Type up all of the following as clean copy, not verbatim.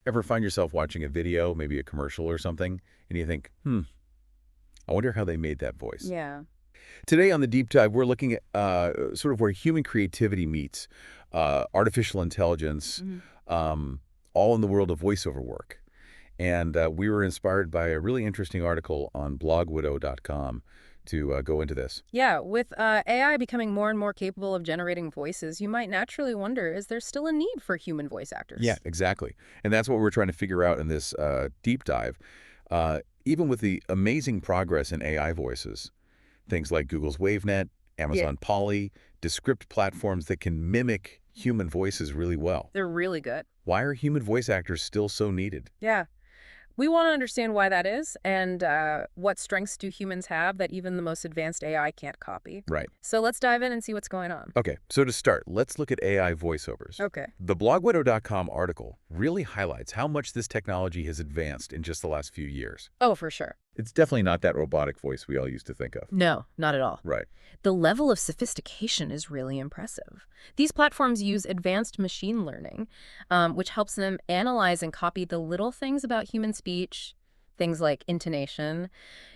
Ever find yourself watching a video, maybe a commercial or something, and you think, I wonder how they made that voice? Yeah. Today on the Deep Dive, we're looking at sort of where human creativity meets artificial intelligence, Mhm. all in the world of voiceover work. And we were inspired by a really interesting article on blogwidow.com to go into this. Yeah, with AI becoming more and more capable of generating voices, you might naturally wonder, is there still a need for human voice Yeah, actors? exactly. And that's what we're trying to figure out in this deep dive. Even with the amazing progress in AI voices, things like Google's WaveNet, Yeah. Amazon Polly, Descript platforms that can mimic human voices really well. They're really good. Why are human voice actors still so needed? Yeah. We want to understand why that is and what strengths do humans have that even the most advanced AI can't copy. Right. So let's dive in and see what's going on. Okay, so to start, let's look at AI voiceovers. Okay. The blogwidow.com article really highlights how much this technology has advanced in just the last few years. Oh, for sure. It's definitely not that robotic voice we all used to think of. No, not at all. Right. The level of sophistication is really impressive. These platforms use advanced machine learning, which helps them analyze and copy the little things about human speech, things like intonation,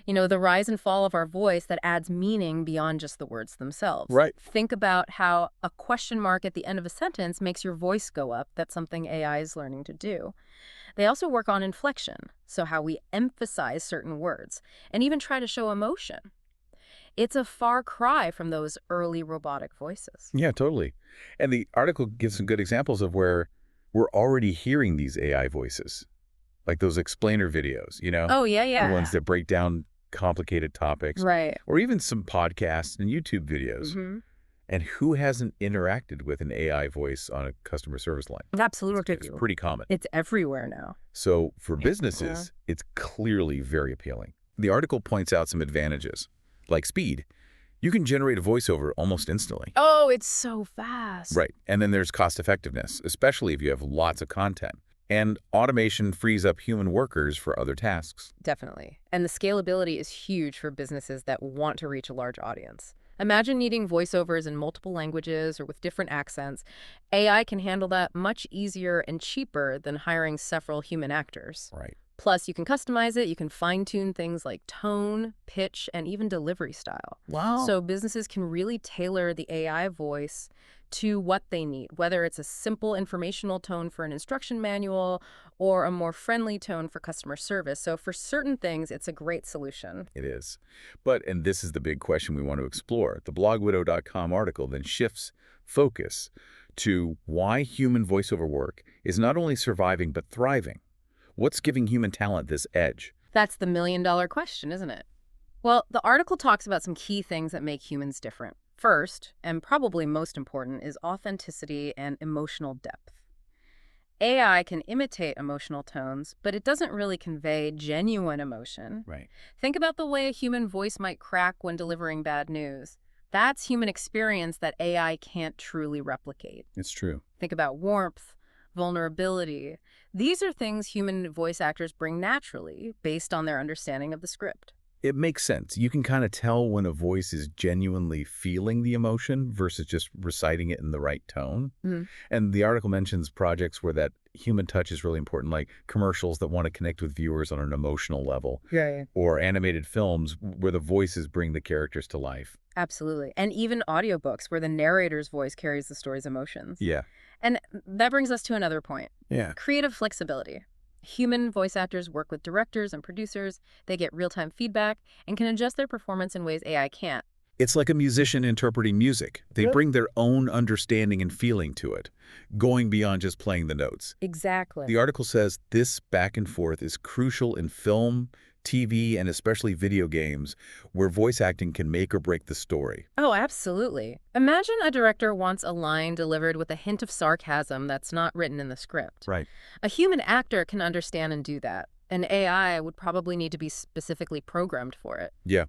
the rise and fall of our voice that adds meaning beyond just the words themselves. Right. Think about how a question mark at the end of a sentence makes your voice go up. That's something AI is learning to do. They also work on inflection, so how we emphasize certain words, and even try to show emotion. It's a far cry from those early robotic voices. Yeah, totally. And the article gives some good examples of where we're already hearing these AI voices, like those explainer videos, Oh, yeah, the ones yeah. that break down complicated topics, Right. or even some podcasts and YouTube videos. Mm-hmm. And who hasn't interacted with an AI voice on a customer service line? Absolutely. It's pretty common. It's everywhere now. So for Yeah. businesses, it's clearly very appealing. The article points out some advantages, like speed. You can generate a voiceover almost instantly. Oh, it's so fast. Right. And then there's cost effectiveness, especially if you have lots of content. And automation frees up human workers for other tasks. Definitely. And the scalability is huge for businesses that want to reach a large audience. Imagine needing voiceovers in multiple languages or with different accents. AI can handle that much easier and cheaper than hiring several human actors. Right. Plus, you can customize it. You can fine-tune things like tone, pitch, and even delivery style. Wow. So businesses can really tailor the AI voice to what they need, whether it's a simple informational tone for an instruction manual or a more friendly tone for customer service. So for certain things, it's a great solution. It is. But, and this is the big question we want to explore, the blogwidow.com article then shifts focus to why human voiceover work is not only surviving but thriving. What's giving human talent this edge? That's the million-dollar question, isn't it? Well, the article talks about some key things that make humans different. First, and probably most important, is authenticity and emotional depth. AI can imitate emotional tones, but it doesn't really convey genuine emotion. Right. Think about the way a human voice might crack when delivering bad news. That's human experience that AI can't truly replicate. It's true. Think about warmth, vulnerability. These are things human voice actors bring naturally based on their understanding of the script. It makes sense. You can kind of tell when a voice is genuinely feeling the emotion versus just reciting it in the right tone. Mhm. And the article mentions projects where that human touch is really important, like commercials that want to connect with viewers on an emotional level, Yeah. or animated films where the voices bring the characters to life. Absolutely. And even audiobooks where the narrator's voice carries the story's emotions. Yeah. And that brings us to another point. Yeah. Creative flexibility. Human voice actors work with directors and producers. They get real-time feedback and can adjust their performance in ways AI can't. It's like a musician interpreting music. They bring their own understanding and feeling to it, going beyond just playing the notes. Exactly. The article says this back and forth is crucial in film, TV, and especially video games, where voice acting can make or break the story. Oh, absolutely. Imagine a director wants a line delivered with a hint of sarcasm that's not written in the script. Right. A human actor can understand and do that. An AI would probably need to be specifically programmed for it. Yeah.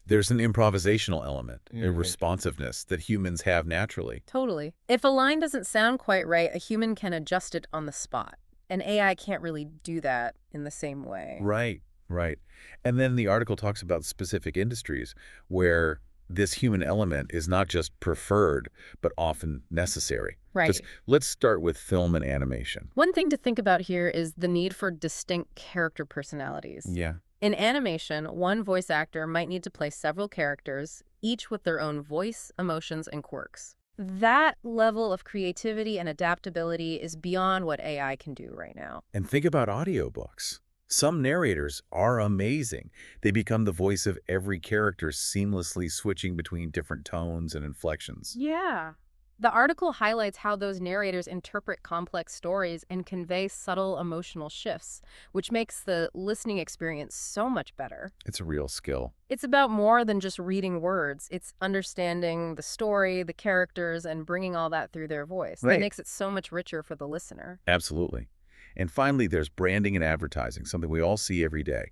There's an improvisational element, a responsiveness that humans have naturally. Totally. If a line doesn't sound quite right, a human can adjust it on the spot. An AI can't really do that in the same way. Right. Right. And then the article talks about specific industries where this human element is not just preferred, but often necessary. Right. Let's start with film and animation. One thing to think about here is the need for distinct character personalities. Yeah. In animation, one voice actor might need to play several characters, each with their own voice, emotions, and quirks. That level of creativity and adaptability is beyond what AI can do right now. And think about audiobooks. Some narrators are amazing. They become the voice of every character, seamlessly switching between different tones and inflections. Yeah. The article highlights how those narrators interpret complex stories and convey subtle emotional shifts, which makes the listening experience so much better. It's a real skill. It's about more than just reading words. It's understanding the story, the characters, and bringing all that through their voice. Right. That makes it so much richer for the listener. Absolutely. And finally, there's branding and advertising, something we all see every day.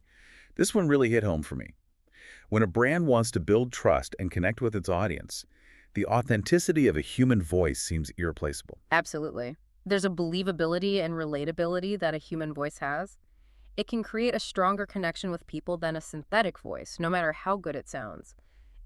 This one really hit home for me. When a brand wants to build trust and connect with its audience, the authenticity of a human voice seems irreplaceable. Absolutely. There's a believability and relatability that a human voice has. It can create a stronger connection with people than a synthetic voice, no matter how good it sounds.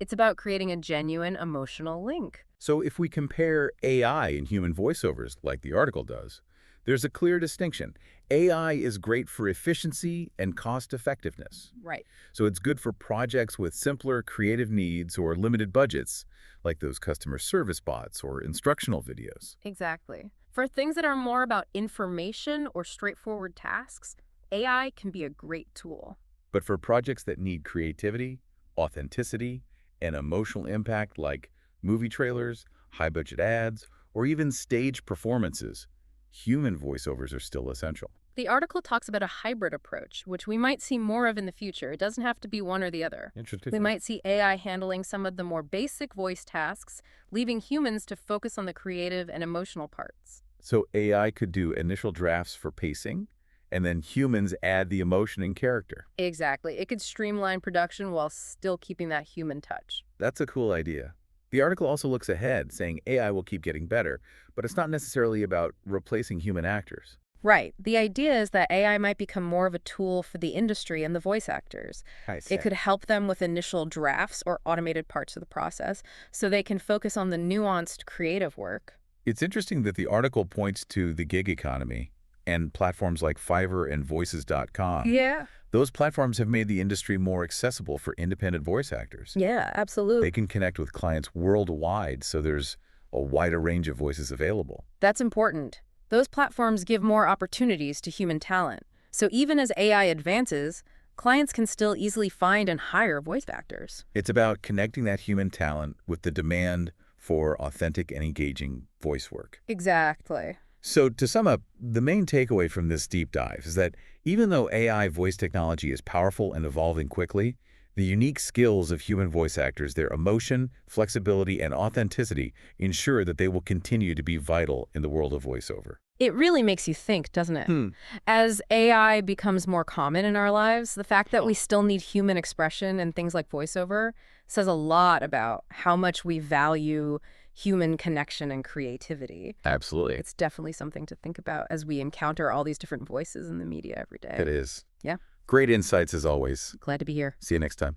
It's about creating a genuine emotional link. So if we compare AI and human voiceovers, like the article does, there's a clear distinction. AI is great for efficiency and cost-effectiveness. Right. So it's good for projects with simpler creative needs or limited budgets, like those customer service bots or instructional videos. Exactly. For things that are more about information or straightforward tasks, AI can be a great tool. But for projects that need creativity, authenticity, and emotional impact like movie trailers, high-budget ads, or even stage performances, human voiceovers are still essential. The article talks about a hybrid approach, which we might see more of in the future. It doesn't have to be one or the other. Interesting. We might see AI handling some of the more basic voice tasks, leaving humans to focus on the creative and emotional parts. So AI could do initial drafts for pacing, and then humans add the emotion and character. Exactly. It could streamline production while still keeping that human touch. That's a cool idea. The article also looks ahead, saying AI will keep getting better, but it's not necessarily about replacing human actors. Right. The idea is that AI might become more of a tool for the industry and the voice actors. I see. It could help them with initial drafts or automated parts of the process so they can focus on the nuanced creative work. It's interesting that the article points to the gig economy and platforms like Fiverr and Voices.com. Yeah. Those platforms have made the industry more accessible for independent voice actors. Yeah, absolutely. They can connect with clients worldwide, so there's a wider range of voices available. That's important. Those platforms give more opportunities to human talent. So even as AI advances, clients can still easily find and hire voice actors. It's about connecting that human talent with the demand for authentic and engaging voice work. Exactly. So to sum up, the main takeaway from this deep dive is that even though AI voice technology is powerful and evolving quickly, the unique skills of human voice actors, their emotion, flexibility, and authenticity ensure that they will continue to be vital in the world of voiceover. It really makes you think, doesn't it? As AI becomes more common in our lives, the fact that we still need human expression and things like voiceover says a lot about how much we value human connection and creativity. Absolutely. It's definitely something to think about as we encounter all these different voices in the media every day. It is. Yeah. Great insights as always. Glad to be here. See you next time.